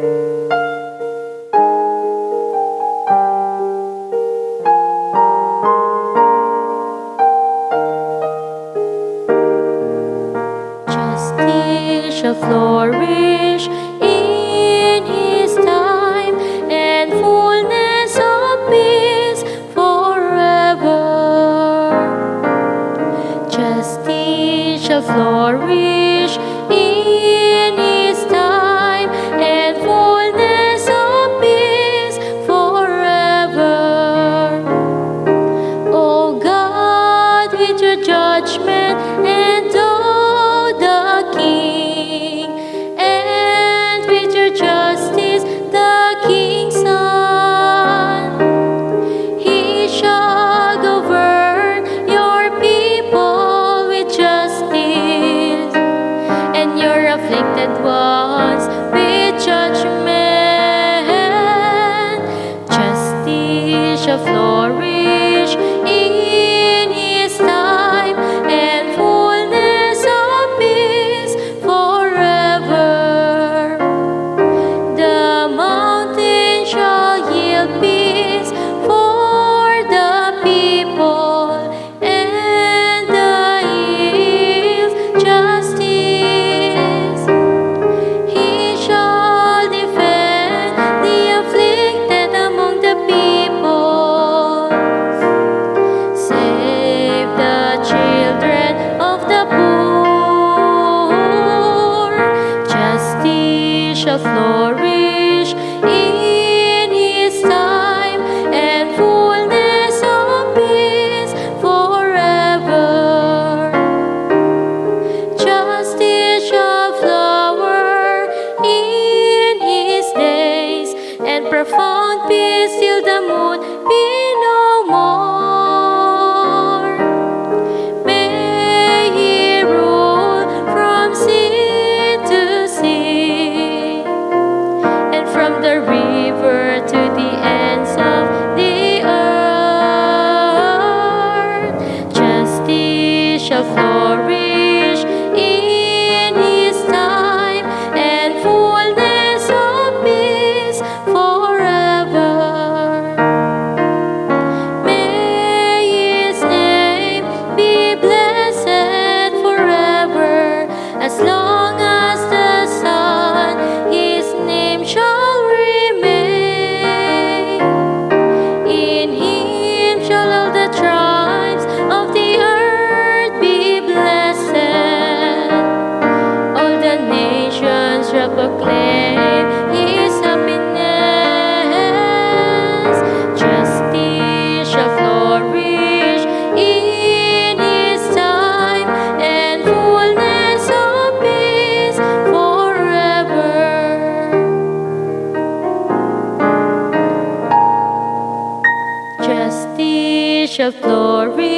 Justice shall flourish in His time, and fullness of peace forever. Justice shall flourish in His time, and fullness of peace forever. O God, with your judgment endow the King, and with your justice the King's Son. He shall govern your people with justice, and your afflicted ones with judgment. Justice shall flourish in His time, and fullness of peace forever. The mountain shall yield peace for the people, and the hills justice. He shall defend the afflicted among the peoples, save the children of the poor. Justice shall flourish in His time, and fullness of peace forever. Justice shall flower in His days, and profound peace till the moon be no more. May He rule from sea to sea, and from the river to the ends of the earth. Justice shall flourish in His time, and fullness of peace forever. May His name be blessed forever. As long as the sun, His name shall remain. In Him shall all the tribes of the earth be blessed. All the nations shall proclaim His happiness. Justice shall flourish in His time, and fullness of peace forever. Justice shall flourish